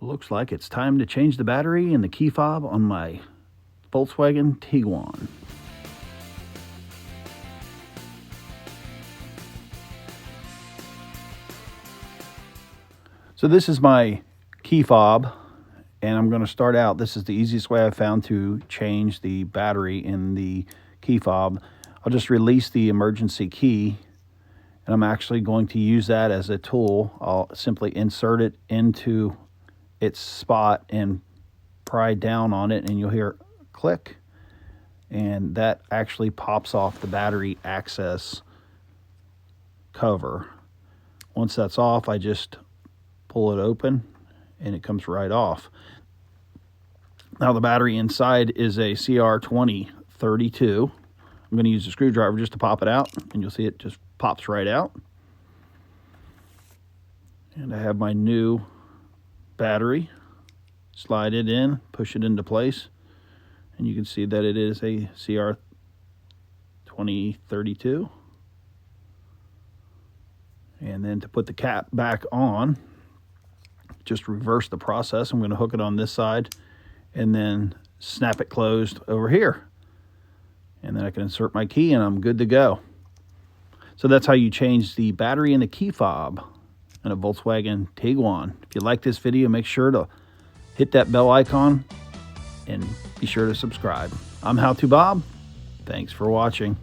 Looks like it's time to change the battery and the key fob on my Volkswagen Tiguan. So this is my key fob, and I'm going to start out. This is the easiest way I've found to change the battery in the key fob. I'll just release the emergency key, and I'm actually going to use that as a tool. I'll simply insert it into its spot and pry down on it, and you'll hear click, and that actually pops off the battery access cover. Once that's off, I just pull it open and it comes right off. Now the battery inside is a CR2032. I'm going to use a screwdriver just to pop it out, and you'll see it just pops right out. And I have my new battery. Slide it in, push it into place, and you can see that it is a CR2032. And then to put the cap back on, just reverse the process. I'm going to hook it on this side and then snap it closed over here. And then I can insert my key and I'm good to go. So that's how you change the battery and the key fob in a Volkswagen Tiguan. If you like this video, make sure to hit that bell icon and be sure to subscribe. I'm How To Bob. Thanks for watching.